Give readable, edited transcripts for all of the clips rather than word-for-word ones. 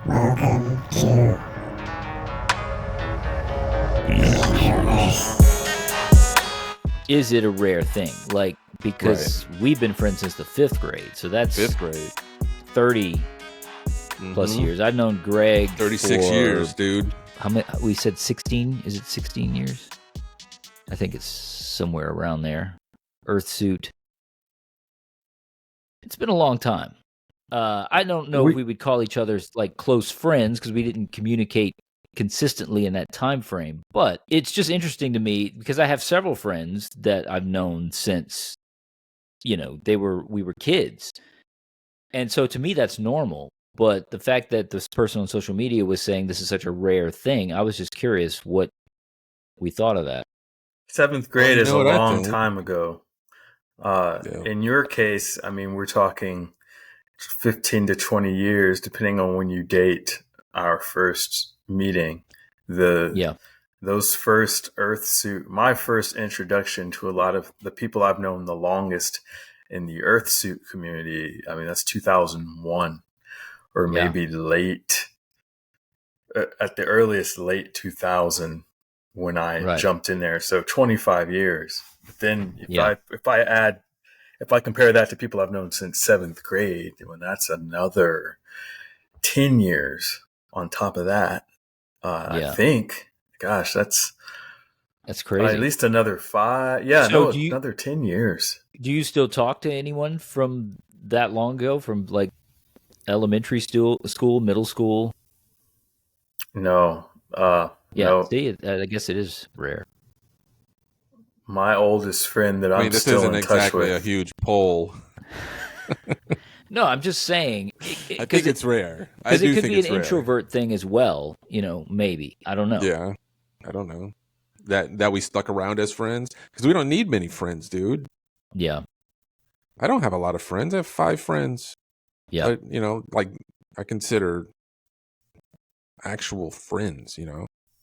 Welcome to Introverse. Is it a rare thing? Like, because we've been friends since the 5th grade, so that's Fifth grade. 30 plus years. I've known Greg 36 for, years, dude. How many? We said 16. Is it 16 years? I think it's somewhere around there. Earthsuit. It's been a long time. I don't know if we would call each other like close friends because we didn't communicate consistently in that time frame. But it's just interesting to me because I have several friends that I've known since, we were kids. And so to me, that's normal. But the fact that this person on social media was saying this is such a rare thing, I was just curious what we thought of that. 7th grade is a what I long think. time ago. Yeah. In your case, I mean, we're talking 15 to 20 years, depending on when you date our first meeting. Those first Earthsuit, my first introduction to a lot of the people I've known the longest in the Earthsuit community, I mean, that's 2001 or maybe late, at the earliest, late 2000 when I jumped in there. So 25 years. But then if I compare that to people I've known since 7th grade, well, that's another 10 years on top of that. I think, gosh, that's crazy. At least another 5. Yeah, so another 10 years. Do you still talk to anyone from that long ago, from like elementary school, middle school? No. No. See, I guess it is rare. My oldest friend that I'm still in touch with. This isn't exactly a huge poll. No, I'm just saying. I think it's rare. Because it could be an introvert thing as well. Maybe. I don't know. Yeah, I don't know. That we stuck around as friends because we don't need many friends, dude. Yeah. I don't have a lot of friends. I have 5 friends. Yeah. Like I consider actual friends.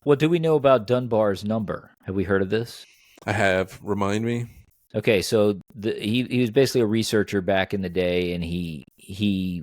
What do we know about Dunbar's number? Have we heard of this? I have. Remind me. Okay, so he was basically a researcher back in the day, and he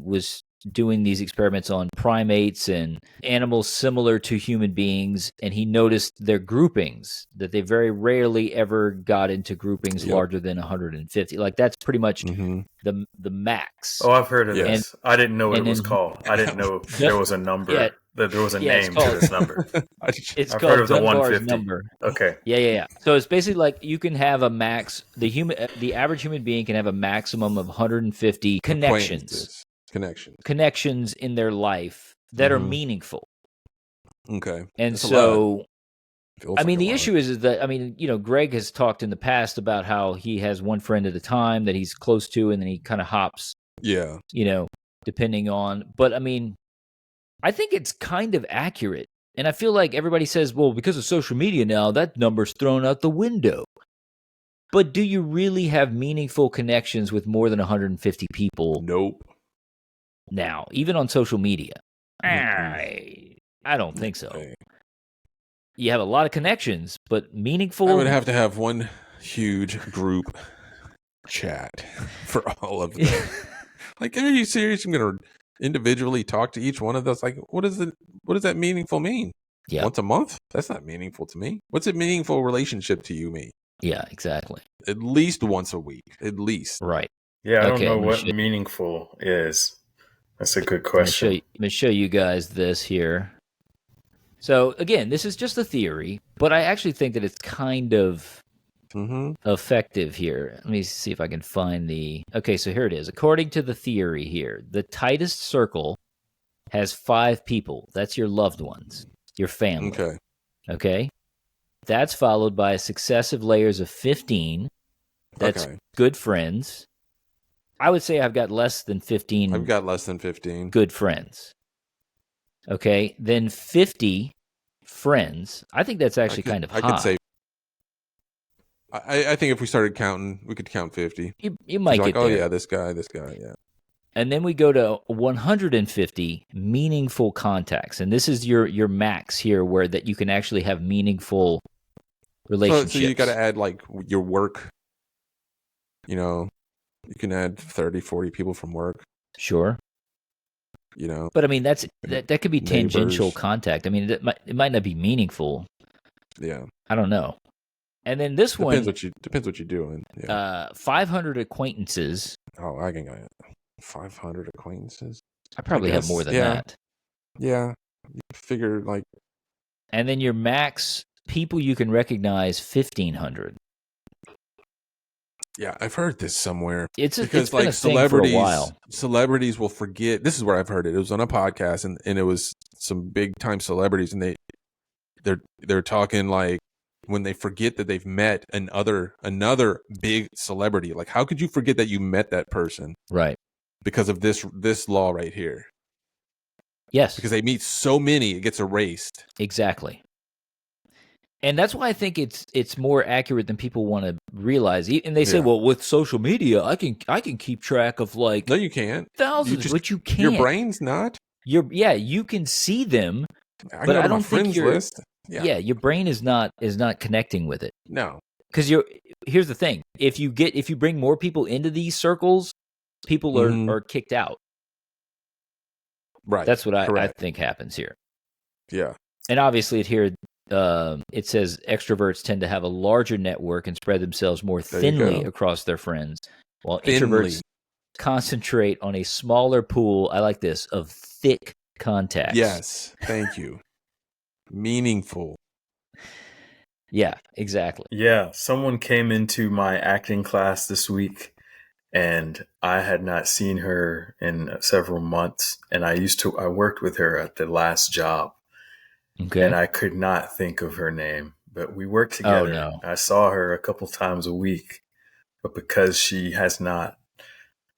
was doing these experiments on primates and animals similar to human beings, and he noticed their groupings, that they very rarely ever got into groupings larger than 150. Like that's pretty much the max. Oh, I've heard of this. I didn't know what it was called. I didn't know there was a number. Yeah. That there was a name to this number. It's I've called heard of the Dunbar's 150 number. Okay. Yeah. So it's basically like you can have a max. The average human being can have a maximum of 150 connections in their life that are meaningful. Okay. And that's so, the issue is that Greg has talked in the past about how he has one friend at a time that he's close to, and then he kind of hops. Yeah. Depending on, but I think it's kind of accurate. And I feel like everybody says, well, because of social media now, that number's thrown out the window. But do you really have meaningful connections with more than 150 people? Nope. Now, even on social media, I don't think so. Okay. You have a lot of connections, but meaningful? I would have to have one huge group chat for all of them. Like, are you serious? I'm going to individually talk to each one of those. Like, what does that meaningful mean? Yeah. Once a month? That's not meaningful to me. What's a meaningful relationship to you, me? Yeah, exactly. At least once a week. At least. Right. Yeah, I don't know what meaningful is. That's a good question. Let me show you guys this here. So, again, this is just a theory, but I actually think that it's kind of effective here. Let me see if I can find okay, so here it is. According to the theory here, the tightest circle has 5 people. That's your loved ones, your family. Okay? That's followed by successive layers of 15. That's good friends. I would say I've got less than 15. I've got less than 15. Good friends. Okay? Then 50 friends. I think that's actually kind of high. I could say I think if we started counting, we could count 50. You might get there. Oh, yeah, this guy, yeah. And then we go to 150 meaningful contacts. And this is your max here where that you can actually have meaningful relationships. So you got to add like your work. You can add 30, 40 people from work. Sure. you know. But I mean, that could be tangential Neighbors. contact. I mean, it might not be meaningful. Yeah, I don't know. And then this depends one what you're doing. Yeah. 500 acquaintances. Oh, I can get 500 acquaintances. I probably have more than that. Yeah, you figure like. And then your max people you can recognize 1,500. Yeah, I've heard this somewhere. It's because been a thing for a while. Celebrities will forget. This is where I've heard it. It was on a podcast, and it was some big time celebrities, and they're talking like when they forget that they've met another big celebrity. Like, how could you forget that you met that person? Right. Because of this law right here. Yes. Because they meet so many, it gets erased. Exactly. And that's why I think it's more accurate than people want to realize. And they say, well, with social media, I can keep track of like no, you can't. Thousands, but you can't. Your brain's not. You can see them, but I don't think your list. Yeah, your brain is not connecting with it. No, because here's the thing: if you bring more people into these circles, people are kicked out. Right. That's what I think happens here. Yeah, and obviously it says extroverts tend to have a larger network and spread themselves more thinly across their friends, while introverts concentrate on a smaller pool. I like this of thick contacts. Yes, thank you. Meaningful. Yeah, exactly. Yeah, someone came into my acting class this week, and I had not seen her in several months. And I worked with her at the last job. Okay. And I could not think of her name, but we worked together. Oh, no. I saw her a couple times a week, but because she has not,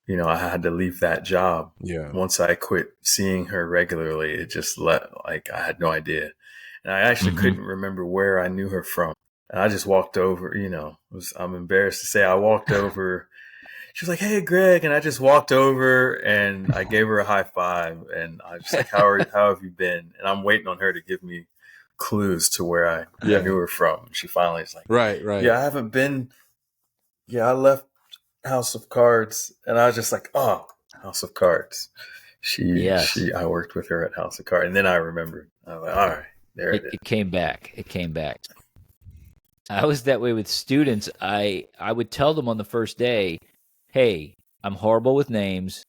I had to leave that job. Yeah. Once I quit seeing her regularly, it just I had no idea. And I actually couldn't remember where I knew her from. And I just walked over, I'm embarrassed to say I walked over. She was like, "Hey, Greg." And I just walked over and I gave her a high five. And I was like, how have you been? And I'm waiting on her to give me clues to where I knew her from. She finally is like, right. Yeah, I haven't been. Yeah, I left House of Cards. And I was just like, oh, House of Cards. I worked with her at House of Cards. And then I remembered. I was like, all right, there it is. It came back. I was that way with students. I would tell them on the first day, hey, I'm horrible with names.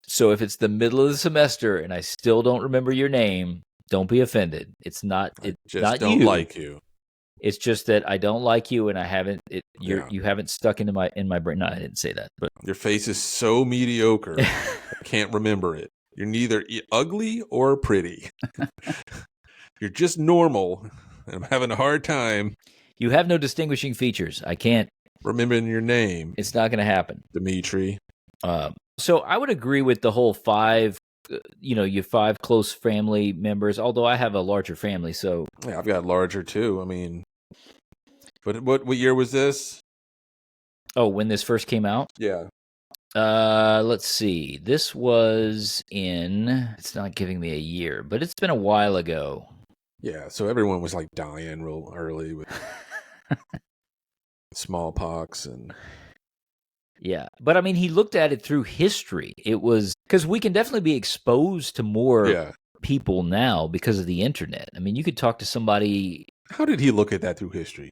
So if it's the middle of the semester and I still don't remember your name, don't be offended. It's not not don't you. Like you. It's just that I don't like you and I haven't you haven't stuck in my brain. No, I didn't say that. But your face is so mediocre. I can't remember it. You're neither ugly or pretty. You're just normal. I'm having a hard time. You have no distinguishing features. I can't remembering your name. It's not going to happen. Dimitri. So I would agree with the whole 5, your 5 close family members, although I have a larger family, so. Yeah, I've got larger too. I mean, but what year was this? Oh, when this first came out? Yeah. Let's see. This was it's not giving me a year, but it's been a while ago. Yeah, so everyone was like dying real early with smallpox and. Yeah, but I mean, he looked at it through history. It was because we can definitely be exposed to more people now because of the internet. I mean, you could talk to somebody. How did he look at that through history?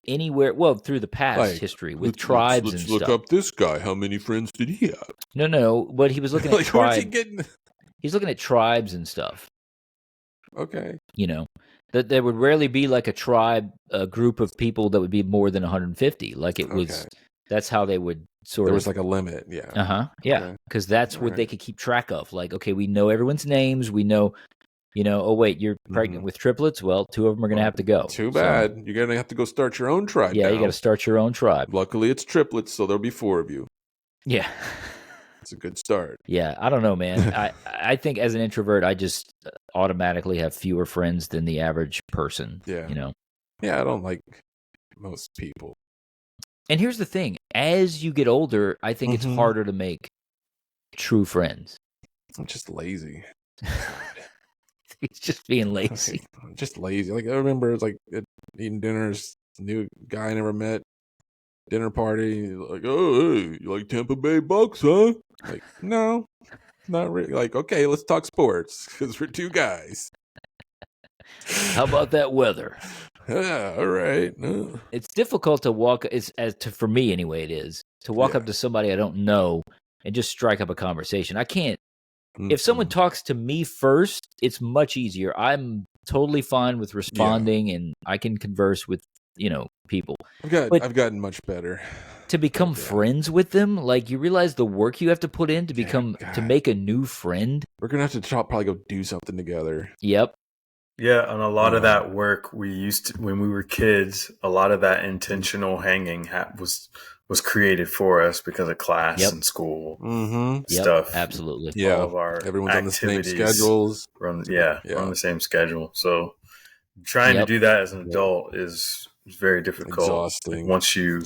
Anywhere, well, through the past history with tribes and stuff. Let's look up this guy. How many friends did he have? No, but he was looking at tribes. He's looking at tribes and stuff. Okay. That there would rarely be like a group of people that would be more than 150. Like it was, that's how they would There was like a limit, yeah. Yeah, because that's what they could keep track of. Like, okay, we know everyone's names. We know, oh, wait, you're pregnant with triplets? Well, 2 of them are going to have to go. Too bad. So, you're going to have to go start your own tribe Yeah, now. you got to start your own tribe. Luckily, it's triplets, so there'll be 4 of you. Yeah. It's a good start. Yeah, I don't know, man. I think as an introvert, I just automatically have fewer friends than the average person. Yeah. Yeah, I don't like most people. And here's the thing. As you get older, I think it's harder to make true friends. I'm just lazy. He's just being lazy. I'm just lazy. Like, I remember like eating dinners, new guy I never met, dinner party, like, oh, hey, you like Tampa Bay Bucks, huh? Like, no. Not really. Like, okay, let's talk sports because we're two guys. How about that weather? Yeah, all right. It's difficult to walk. For me anyway. It is to walk up to somebody I don't know and just strike up a conversation. I can't. If someone talks to me first, it's much easier. I'm totally fine with responding, and I can converse with people. I've gotten much better. To become friends with them, like, you realize the work you have to put in to make a new friend. We're gonna have to probably go do something together. Yep. Yeah, and a lot of that work we used to, when we were kids, a lot of that intentional hanging was created for us because of class and school stuff. Yep, absolutely. Yeah, all of our everyone's on the same schedules. We're on the same schedule. So trying to do that as an adult is very difficult. Exhausting. Once you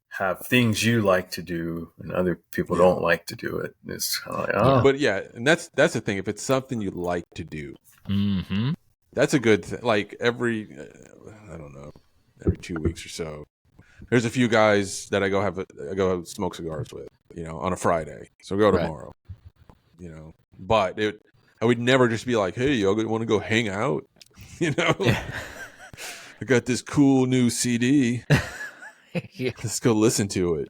have things you like to do and other people don't like to do it, it's kind of like, But and that's the thing. If it's something you like to do, that's a good thing. Like every 2 weeks or so, there's a few guys that I go smoke cigars with, on a Friday. So go tomorrow, But I would never just be like, hey, y'all want to go hang out? I got this cool new CD. Let's go listen to it.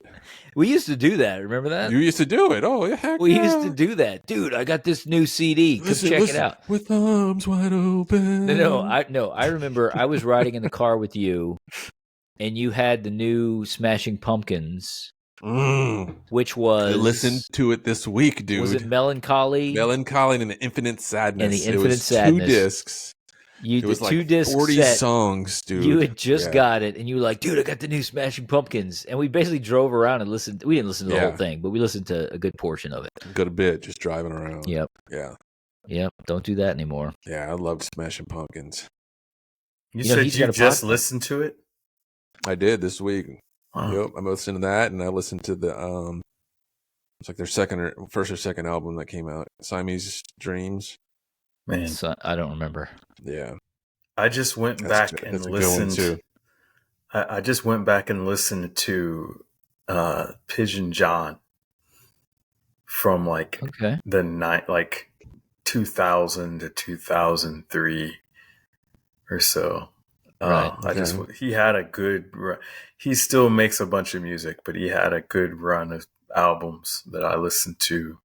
We used to do that. Remember that? You used to do it. Oh, yeah, heck we used to do that, dude. I got this new CD. Come check it out. With arms wide open. No. I remember I was riding in the car with you, and you had the new Smashing Pumpkins, which was. I listened to it this week, dude. Was it Melancholy? Melancholy and the Infinite Sadness. And the Infinite Sadness. 2 discs. It was like 2 disc 40 set. songs, dude. You had just got it, and you were like, dude, I got the new Smashing Pumpkins. And we basically drove around and listened. We didn't listen to the whole thing, but we listened to a good portion of it. Good bit, just driving around. Yep. Yeah. Yep. Don't do that anymore. Yeah, I loved Smashing Pumpkins. You said you just listened to it? I did this week. Wow. Yep, I'm listening to that, and I listened to the it's like their first or second album that came out, Siamese Dreams. Man, I don't remember. Yeah. I just went back and listened. I just went back and listened to Pigeon John from the night, 2000 to 2003 or so. Right. He had a good run. He still makes a bunch of music, but he had a good run of albums that I listened to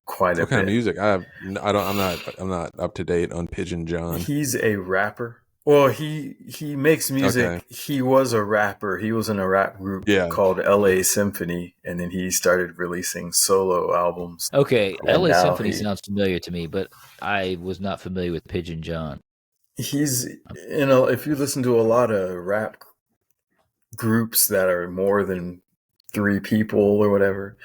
quite a bit. What kind of music? I'm not up to date on Pigeon John. He's a rapper. Well, he makes music. Okay. He was a rapper. He was in a rap group called LA Symphony, and then he started releasing solo albums. Okay, LA Symphony sounds familiar to me, but I was not familiar with Pigeon John. He's if you listen to a lot of rap groups that are more than 3 people or whatever,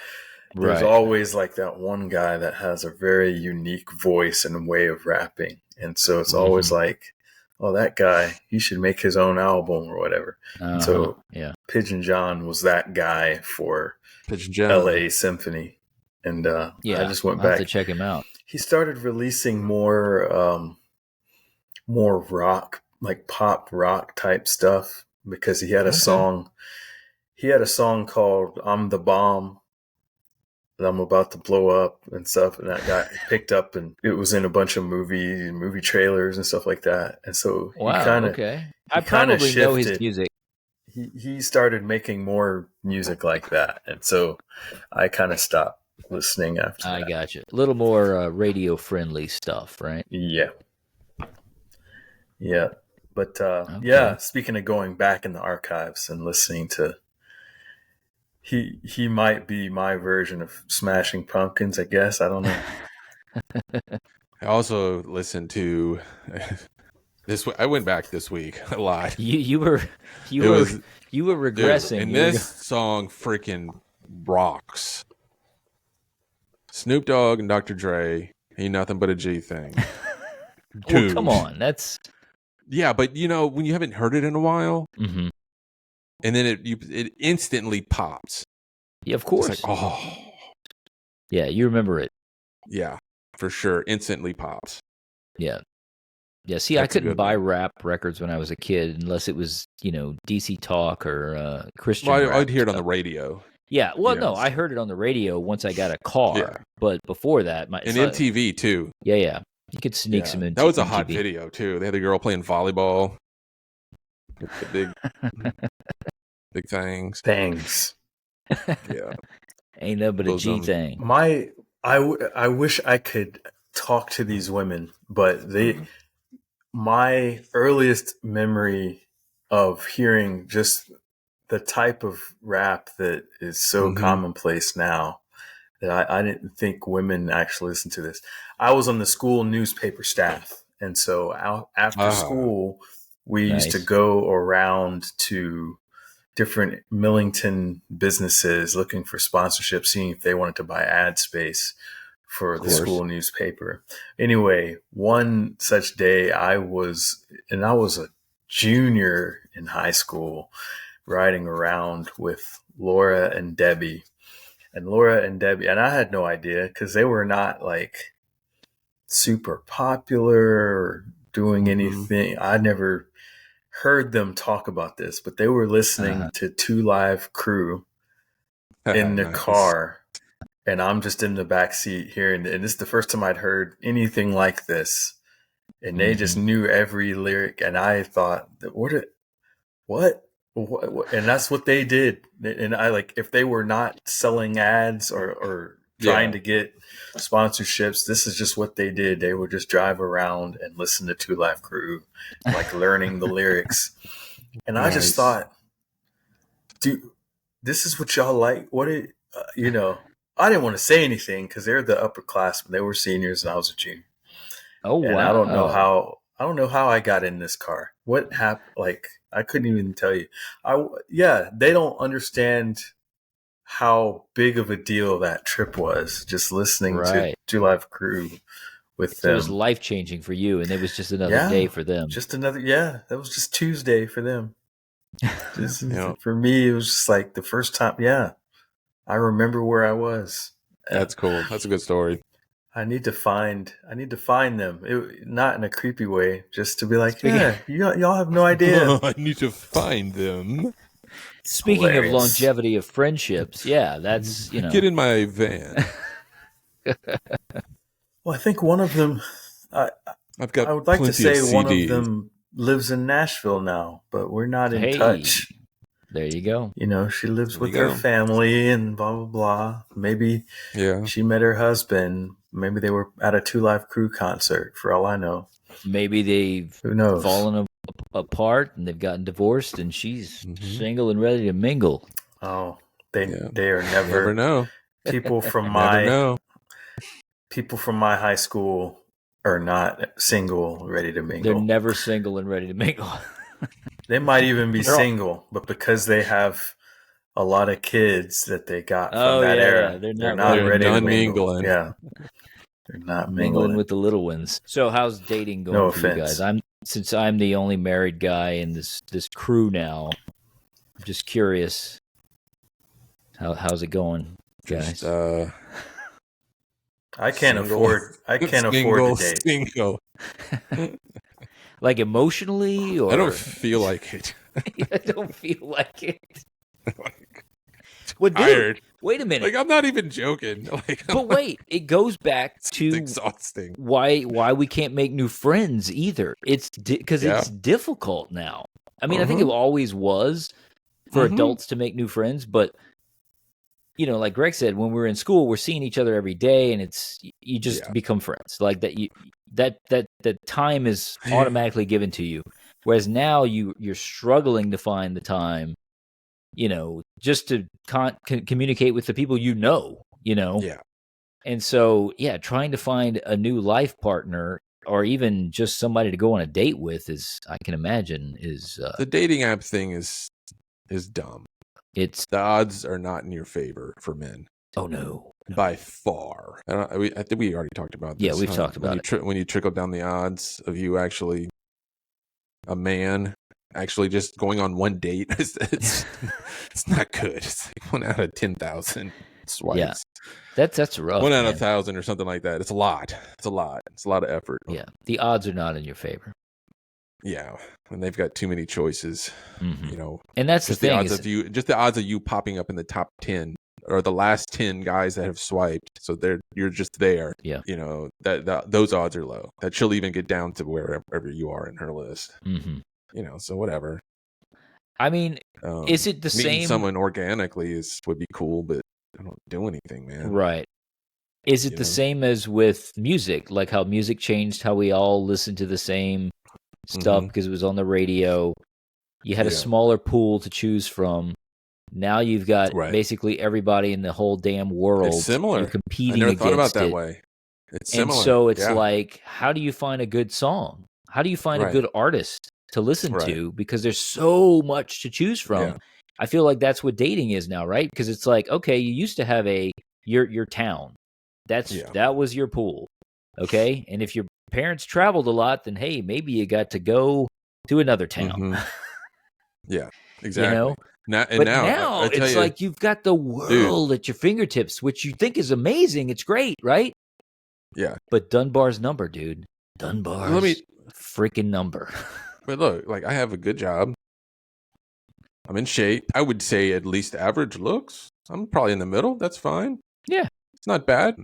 there's always like that one guy that has a very unique voice and way of rapping, and so it's always like, oh, that guy, he should make his own album or whatever. So Pigeon John was that guy for Pigeon John. LA Symphony. And I just went back to check him out. He started releasing more rock, like pop rock type stuff, because he had a song. He had a song called "I'm the Bomb," that I'm about to blow up and stuff, and that got picked up, and it was in a bunch of movie trailers and stuff like that. And so I probably know his music. He started making more music like that, and so I kind of stopped listening after that. I got you. A little more radio friendly stuff, right? Yeah. But speaking of going back in the archives and listening to. He might be my version of Smashing Pumpkins, I guess. I don't know. I also listened to this. I went back this week a lot. You were regressing. Dude, and this song freaking rocks. Snoop Dogg and Dr. Dre, Ain't Nothing But a G Thing. Well, come on, that's but when you haven't heard it in a while. Mm-hmm. And then it instantly pops. Yeah, of course. It's like, oh. Yeah, you remember it. Yeah, for sure. Instantly pops. Yeah. Yeah, see, I couldn't buy rap records when I was a kid unless it was, DC Talk or Christian rap I'd hear it on the radio. Yeah, well, no, I heard it on the radio once I got a car, but before that, and MTV too. Yeah, you could sneak some MTV. That was a hot video too. They had the girl playing volleyball with the big things. Yeah, ain't nothing but a G thing. I wish I could talk to these women, but my earliest memory of hearing just the type of rap that is so commonplace now that I didn't think women actually listen to this. I was on the school newspaper staff. And so after school, we used to go around to different Millington businesses looking for sponsorship, seeing if they wanted to buy ad space for the school newspaper. Anyway, one such day I was a junior in high school, riding around with Laura and Debbie. And I had no idea because they were not like super popular or doing anything. I never heard them talk about this, but they were listening to 2 Live Crew in the car. And I'm just in the back seat hearing it. And this is the first time I'd heard anything like this. And they just knew every lyric. And I thought, what? And that's what they did. And I if they were not selling ads or trying to get sponsorships, this is just what they did. They would just drive around and listen to 2 Live Crew, learning the lyrics. And I just thought, dude, this is what y'all like? What I didn't want to say anything because they're the upperclassmen. They were seniors and I was a junior. Oh, wow. And I don't know how I got in this car. What happened? I couldn't even tell you. They don't understand how big of a deal that trip was. Just listening to 2 Live Crew with them. It was life changing for you, and it was just another day for them. Just another, that was just Tuesday for them. For me, it was just the first time. Yeah, I remember where I was. That's cool. That's a good story. I need to find them. Not in a creepy way, just to be y'all have no idea. I need to find them. Speaking of longevity of friendships, that's, Get in my van. Well, I think one of them, I would like to say one of them lives in Nashville now, but we're not in touch. There you go. She lives with her family and blah, blah, blah. Maybe she met her husband. Maybe they were at a 2 Live Crew concert, for all I know. Maybe they've fallen apart and they've gotten divorced and she's single and ready to mingle. Oh, they are never know. People from my high school are not single, ready to mingle. They're never single and ready to mingle. They might even be single, but because they have a lot of kids that they got from that era, they're not ready to mingle. Yeah, they're not mingling with the little ones. So, how's dating going for you guys? Since I'm the only married guy in this crew now, I'm just curious. How's it going, guys? I can't afford to date. Single. Emotionally, or I don't feel like it. I don't feel like it. Tired. Wait a minute. I'm not even joking. But wait, it goes back to exhausting. Why we can't make new friends either. It's because it's difficult now. I mean, I think it always was for adults to make new friends, but like Greg said, when we're in school, we're seeing each other every day, and you just become friends. That time is automatically given to you. Whereas now you're struggling to find the time, just to communicate with the people Yeah. And so, trying to find a new life partner or even just somebody to go on a date with I can imagine is the dating app thing is dumb. The odds are not in your favor for men. Oh no, by far. I think we already talked about this. Yeah, we've talked about it. When you trickle down the odds of you actually, a man actually just going on one date, it's not good. It's 1 out of 10,000 swipes. Yeah, that's rough. 1 out of 1,000 or something like that. It's a lot. It's a lot of effort. Yeah, the odds are not in your favor. Yeah, when they've got too many choices, you know, and that's just the thing. odds of you, just the odds of you popping up in the top 10 or the last 10 guys that have swiped. So you're just there. Yeah. You know, that those odds are low. That she'll even get down to wherever you are in her list. Mm-hmm. You know, so whatever. I mean, is it the meeting same? someone organically would be cool, but I don't do anything, man. Right. Is it the same as with music? Like how music changed how we all listen to the same stuff because it was on the radio. You had a smaller pool to choose from. Now you've got basically everybody in the whole damn world. It's similar. You're competing I never against thought about that it. way. It's similar. And so it's like, how do you find a good song? How do you find a good artist to listen to? Because there's so much to choose from. Yeah. I feel like that's what dating is now, right? Because it's like, okay, you used to have your town. That was your pool. Okay? And if your parents traveled a lot, then hey, maybe you got to go to another town. Yeah, exactly. You know? Now I it's like you've got the world at your fingertips, which you think is amazing. It's great, right? Yeah. But Dunbar's number, dude. Dunbar's freaking number. But look, like I have a good job. I'm in shape. I would say at least average looks. I'm probably in the middle. That's fine. Yeah. It's not bad.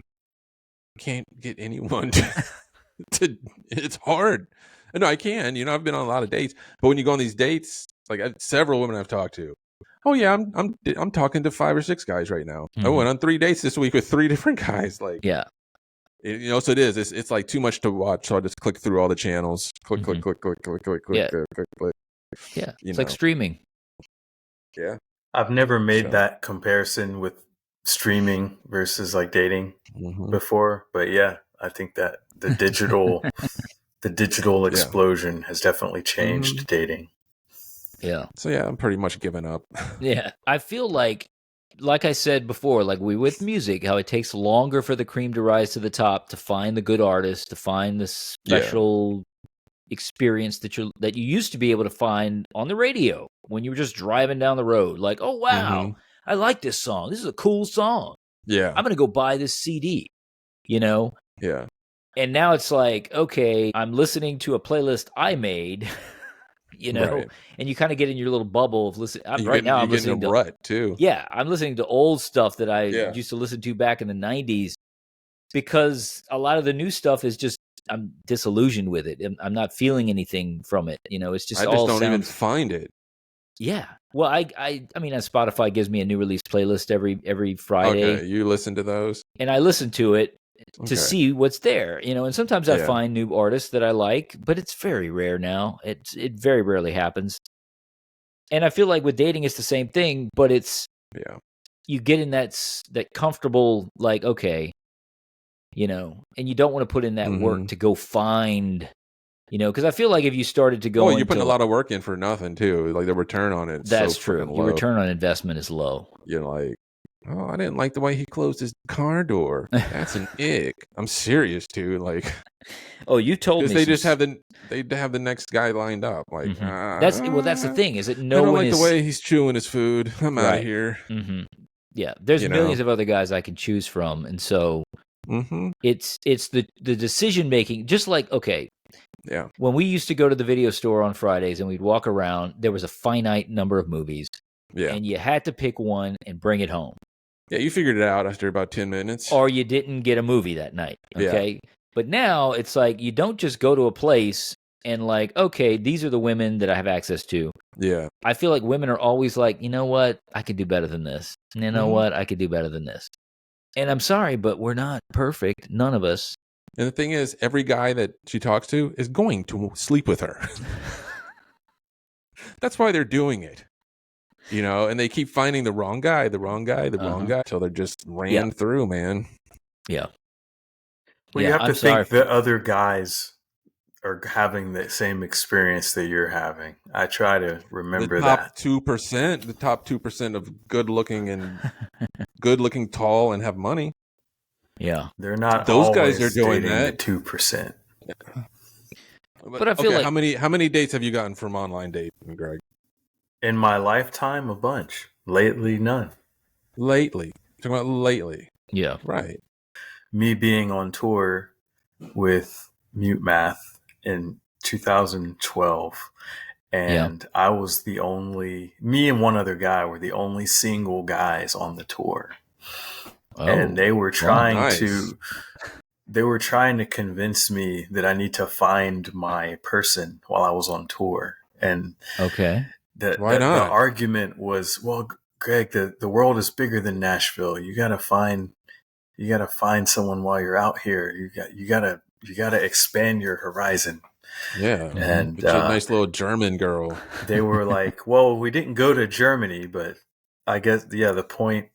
Can't get anyone to it's hard. No, I can. You know, I've been on a lot of dates. But when you go on these dates, like several women I've talked to. Oh yeah, I'm talking to 5 or 6 guys right now. I went on 3 dates this week with 3 different guys. Like, yeah, you know, so it is. It's like too much to watch. So I just click through all the channels. Click. Yeah, Yeah, it's like streaming. Yeah, I've never made that comparison with streaming versus like dating before, but yeah, I think that the digital explosion has definitely changed dating. Yeah. So yeah, I'm pretty much giving up. Yeah. I feel like I said before, like with music, how it takes longer for the cream to rise to the top, to find the good artist, to find the special experience that you used to be able to find on the radio when you were just driving down the road. Like, oh wow, I like this song. This is a cool song. Yeah. I'm gonna go buy this CD, you know? Yeah. And now it's like, okay, I'm listening to a playlist I made. You know, and you kind of get in your little bubble of listening. I'm listening to rut too. Yeah, I'm listening to old stuff that I used to listen to back in the 90s, because a lot of the new stuff is just, I'm disillusioned with it. I'm not feeling anything from it. You know, it's just I just don't even find it. Yeah. Well, I mean, Spotify gives me a new release playlist every Friday. Okay, you listen to those, and I listen to it to see what's there, you know, and sometimes I find new artists that I like, but it's very rare now. It very rarely happens. And I feel like with dating, it's the same thing, but it's, you get in that comfortable, like, okay, you know, and you don't want to put in that work to go find, you know, because I feel like if you started to go, you're putting a lot of work in for nothing too. Like the return on it. That's true. Your return on investment is low. You're like, oh, I didn't like the way he closed his car door. That's an ick. I'm serious, too. Like, oh, you told me they just have the next guy lined up. Like, that's the thing. Is it I don't like the way he's chewing his food. I'm out of here. Yeah, there's millions of other guys I can choose from, and so it's the decision making. Just like, okay, when we used to go to the video store on Fridays and we'd walk around, there was a finite number of movies, and you had to pick one and bring it home. Yeah, you figured it out after about 10 minutes. Or you didn't get a movie that night, okay? Yeah. But now it's like you don't just go to a place and like, okay, these are the women that I have access to. Yeah. I feel like women are always like, you know what? I could do better than this. You know what? I could do better than this. And I'm sorry, but we're not perfect. None of us. And the thing is, every guy that she talks to is going to sleep with her. That's why they're doing it. You know, and they keep finding the wrong guy, so they're just ran through, man. Yeah. Well, you have to think the other guys are having the same experience that you're having. I try to remember that. The top 2% of good looking, tall, and have money. Yeah. They're not those guys are doing that. 2%. But I feel like how many dates have you gotten from online dating, Greg? In my lifetime, a bunch. Lately, none. Lately? Talking about lately? Yeah. Right. Me being on tour with Mute Math and 2012. And I was me and one other guy were the only single guys on the tour. And they were trying to convince me that I need to find my person while I was on tour. And the argument was, well, Greg, the world is bigger than Nashville. You gotta find someone while you're out here. You gotta expand your horizon. Yeah, and get you a nice little German girl. They were like, well, we didn't go to Germany, but I guess the point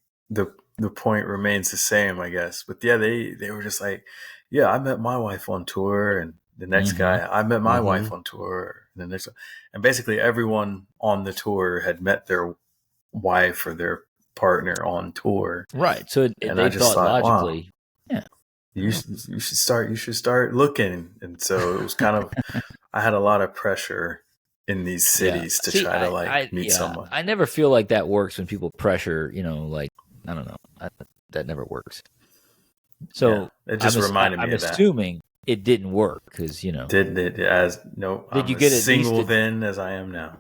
remains the same, I guess. But they were just like, yeah, I met my wife on tour, and the next guy, I met my wife on tour, and the next, and basically everyone on the tour had met their wife or their partner on tour, right? So they thought logically, wow, you should start looking, and so it was kind of I had a lot of pressure in these cities to try to meet someone. I never feel like that works when people pressure, like I don't know, that never works. So it just reminded me of that. I'm assuming it didn't work because did it as no? Did I'm you get single then as I am now?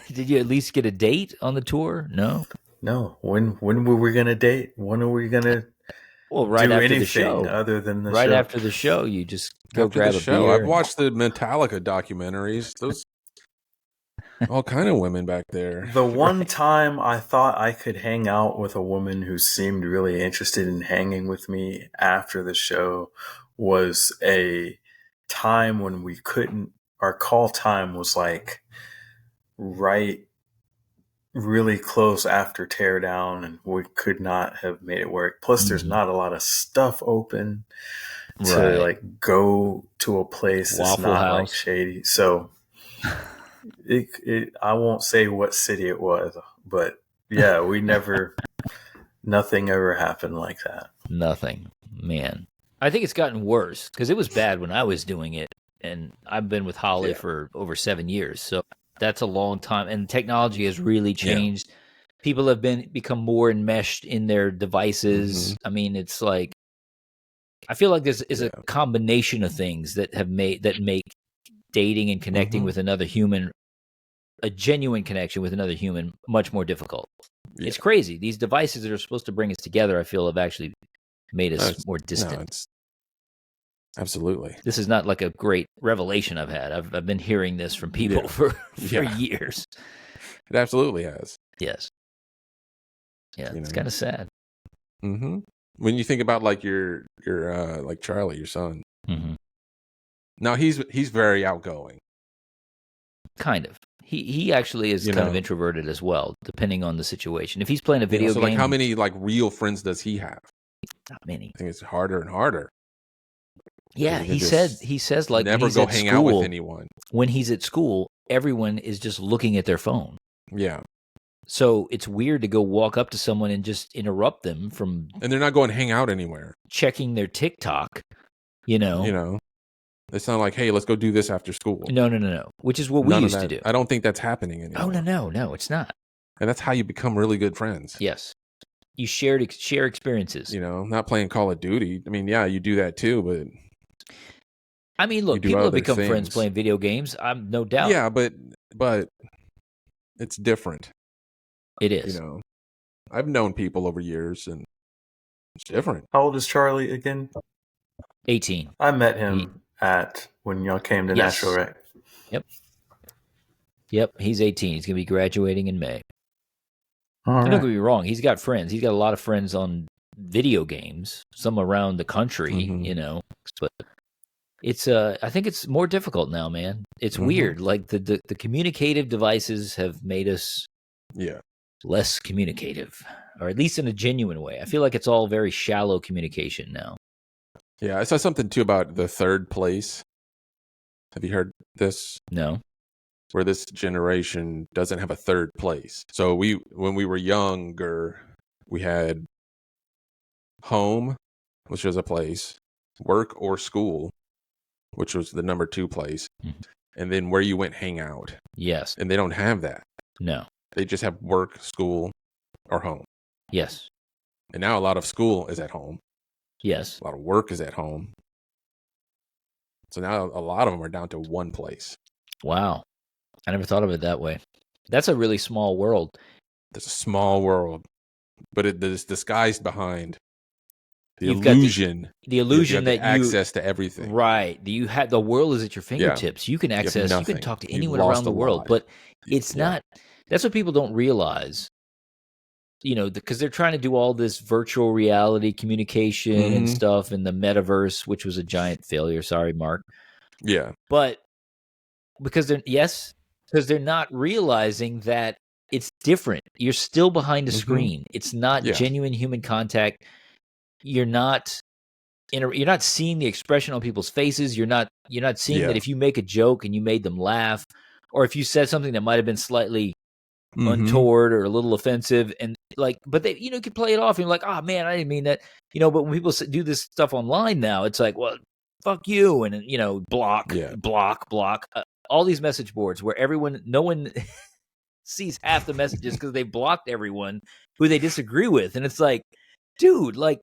Did you at least get a date on the tour? No. When were we gonna date? When are we gonna? Well, right do after anything the show, other than the right show. after the show, you just go after grab the a show. beer. I've watched the Metallica documentaries. Those all kind of women back there. The one time I thought I could hang out with a woman who seemed really interested in hanging with me after the show was a time when we couldn't. Our call time was like really close after teardown, and we could not have made it work. Plus, there's not a lot of stuff open to like go to a place that's not like shady. So I won't say what city it was, but yeah, we nothing ever happened like that. Nothing, man. I think it's gotten worse because it was bad when I was doing it, and I've been with Holly for over 7 years, so that's a long time, and technology has really changed. People have become more enmeshed in their devices. I mean, it's like I feel like this is a combination of things that make dating and connecting with another human, a genuine connection with another human, much more difficult. It's crazy. These devices that are supposed to bring us together, I feel, have actually made us more distant. Absolutely. This is not like a great revelation I've had. I've been hearing this from people for years. It absolutely has. Yes. Yeah, it's kind of sad. Mm-hmm. When you think about like your like Charlie, your son. Mm-hmm. Now he's very outgoing. Kind of. He actually is kind of introverted as well, depending on the situation. If he's playing a video game, like how many like real friends does he have? Not many. I think it's harder and harder. Yeah, he says like never go hang out with anyone. When he's at school, everyone is just looking at their phone. Yeah. So it's weird to go walk up to someone and just interrupt them from. And they're not going to hang out anywhere. Checking their TikTok, It's not like, hey, let's go do this after school. No. Which is what we used to do. I don't think that's happening anymore. Oh, no, it's not. And that's how you become really good friends. Yes. You share experiences. Not playing Call of Duty. I mean, yeah, you do that too, but. I mean, look, people have become friends playing video games. I'm no doubt. Yeah, but it's different. It is. I've known people over years, and it's different. How old is Charlie again? 18. I met him when y'all came to Nashville, right? Yep. He's 18. He's going to be graduating in May. All right. Don't get me wrong. He's got friends. He's got a lot of friends on video games, some around the country, but it's I think it's more difficult now, man. It's weird. Like the communicative devices have made us less communicative, or at least in a genuine way. I feel like it's all very shallow communication now. Yeah, I saw something too about the third place. Have you heard this? No. Where this generation doesn't have a third place. So when we were younger, we had home, which was a place, work or school, which was the number 2 place, and then where you went hang out. Yes. And they don't have that. No. They just have work, school, or home. Yes. And now a lot of school is at home. Yes. A lot of work is at home. So now a lot of them are down to one place. Wow. I never thought of it that way. That's a really small world. It's a small world, but it is disguised behind the You've illusion. The illusion you have that you access to everything. Right. You had the world is at your fingertips. You can access. You can talk to anyone around the world. But it's not. That's what people don't realize. Because they're trying to do all this virtual reality communication and stuff in the metaverse, which was a giant failure. Sorry, Mark. Yeah. But because they're not realizing that it's different. You're still behind a screen. It's not genuine human contact. You're not seeing the expression on people's faces. You're not seeing that if you make a joke and you made them laugh, or if you said something that might have been slightly untoward or a little offensive, and but they can play it off and you're like, oh man, I didn't mean that. But when people do this stuff online now, it's like, well, fuck you, and block, all these message boards where no one sees half the messages because they blocked everyone who they disagree with, and it's like, dude, what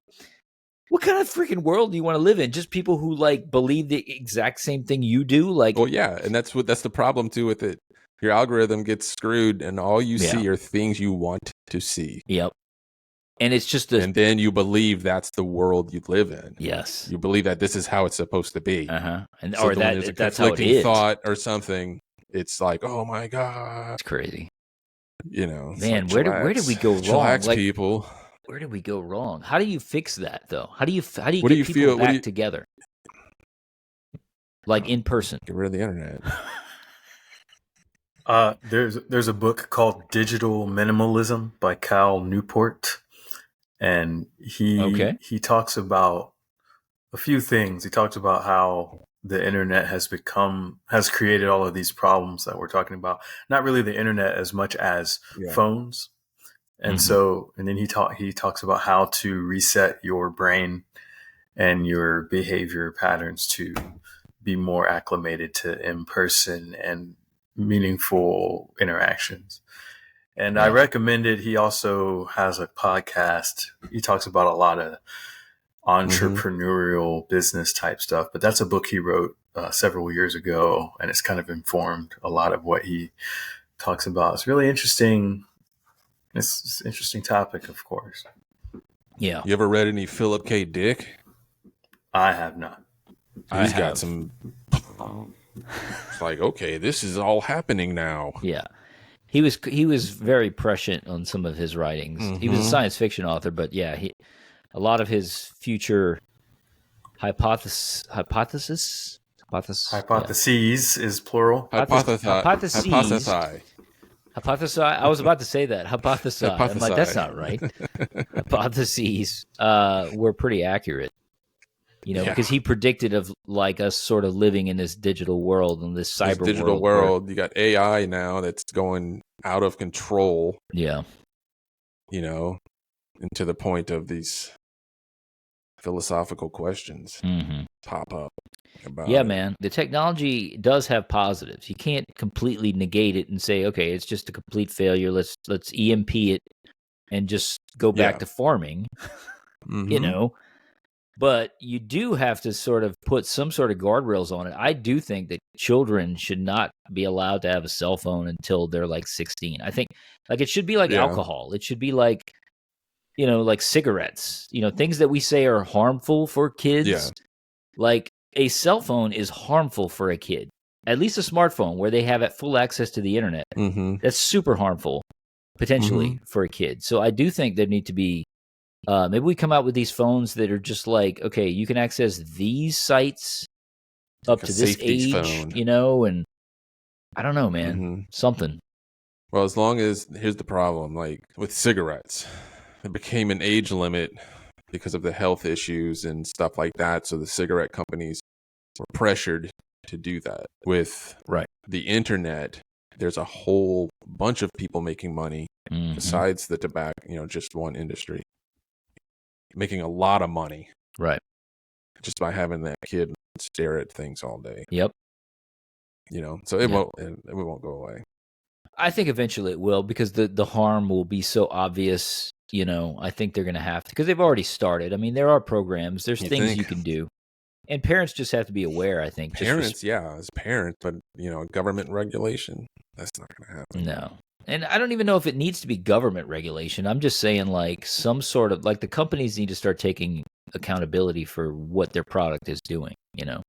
kind of freaking world do you want to live in? Just people who believe the exact same thing you do? Well, yeah, and that's the problem too with it. Your algorithm gets screwed, and all you see are things you want to see. Yep. And it's just and then you believe that's the world you live in. Yes. You believe that this is how it's supposed to be. And so or when there's a that's how it conflicting is. thought or something, it's like, oh my god, it's crazy. Man, where did we go wrong? Chillax, people. Where did we go wrong? How do you fix that though? How do you get people back together? In person. Get rid of the internet. There's a book called Digital Minimalism by Cal Newport, and he talks about a few things. He talks about how the internet has created all of these problems that we're talking about. Not really the internet as much as phones. And and then he talks about how to reset your brain and your behavior patterns to be more acclimated to in-person and meaningful interactions. And I recommend it. He also has a podcast. He talks about a lot of entrepreneurial business type stuff, but that's a book he wrote several years ago, and it's kind of informed a lot of what he talks about. It's really interesting. It's an interesting topic, of course. Yeah. You ever read any Philip K. Dick? I have not. He's got some. It's like, okay, this is all happening now. Yeah. He was very prescient on some of his writings. He was a science fiction author, but a lot of his future hypotheses is plural. Hypothesize. I was about to say that. Hypothesize. I'm like, that's not right. Hypotheses were pretty accurate. Because he predicted of us sort of living in this digital world and this cyber digital world. You got AI now that's going out of control. Yeah. And to the point of these philosophical questions pop up about it. Man. The technology does have positives. You can't completely negate it and say, okay, it's just a complete failure. Let's EMP it and just go back to farming. But you do have to sort of put some sort of guardrails on it. I do think that children should not be allowed to have a cell phone until they're 16. I think it should be like alcohol. It should be like cigarettes, things that we say are harmful for kids. Yeah. Like a cell phone is harmful for a kid. At least a smartphone where they have full access to the internet. That's super harmful potentially for a kid. So I do think there need to be maybe we come out with these phones that are just okay, you can access these sites up to this age, phone. And I don't know, man, something. Well, as long as, here's the problem, with cigarettes, it became an age limit because of the health issues and stuff like that. So the cigarette companies were pressured to do that. With the internet, there's a whole bunch of people making money besides the tobacco, just one industry. Making a lot of money, just by having that kid stare at things all day. Yep. So it won't go away. I think eventually it will, because the harm will be so obvious. I think they're going to have to, because they've already started. I mean, there are programs, there's things you can do. And parents just have to be aware, I think. Parents, as parents, but government regulation, that's not going to happen. No. And I don't even know if it needs to be government regulation. I'm just saying, like, some sort of, like, the companies need to start taking accountability for what their product is doing,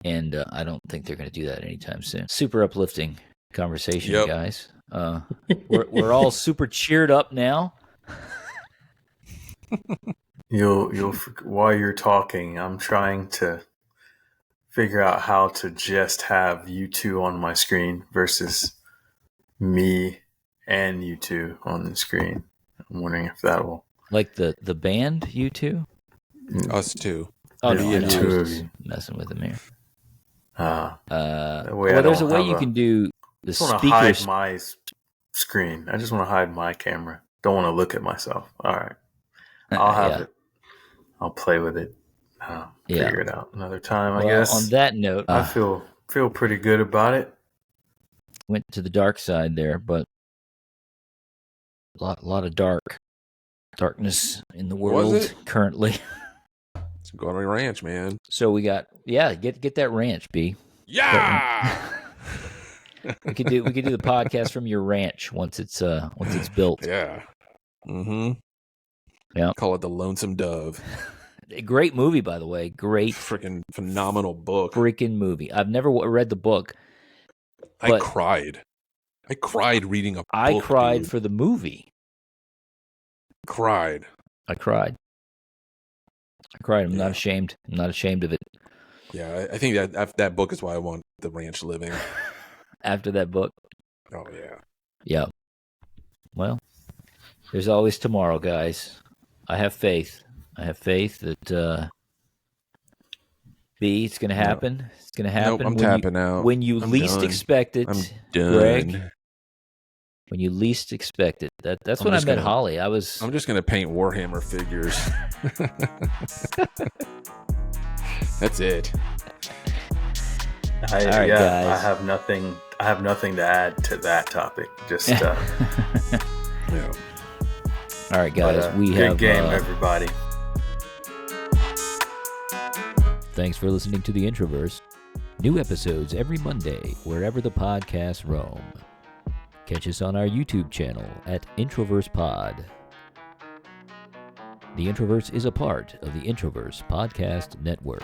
And I don't think they're going to do that anytime soon. Super uplifting conversation, guys. We're all super cheered up now. You'll while you're talking, I'm trying to figure out how to just have you two on my screen versus me and you two on the screen. I'm wondering if that will, like the band U2? Us two. Oh, no, the two of you messing with them here. There's a way you can do the speakers. I just want to hide my screen. I just want to hide my camera. Don't want to look at myself. All right, I'll have it. I'll play with it. Figure it out another time. I guess. On that note, I feel pretty good about it. Went to the dark side there, but a lot of darkness in the world currently. Let's go on a ranch, man. So we got get that ranch, B. Yeah. we could do the podcast from your ranch once it's built. Yeah. Mm-hmm. Yeah. Call it The Lonesome Dove. A great movie, by the way. Great, freaking phenomenal book. Freaking movie. I've never read the book. I cried. I cried reading a book. I cried for the movie. I cried. I'm not ashamed. I'm not ashamed of it. Yeah, I think that book is why I want the ranch living. After that book. Oh yeah. Yeah. Well, there's always tomorrow, guys. I have faith. That B, it's going to happen. No. It's going to happen. Nope, I'm tapping out. When you least expect it. I'm done. Greg, when you least expect it. That's when I met Holly. I'm just going to paint Warhammer figures. That's it. All right, guys. I have nothing to add to that topic. Just yeah. All right, guys. We have good game, everybody. Thanks for listening to the Introverse. New episodes every Monday, wherever the podcasts roam. Catch us on our YouTube channel at Introverse Pod. The Introverse is a part of the Introverse Podcast Network.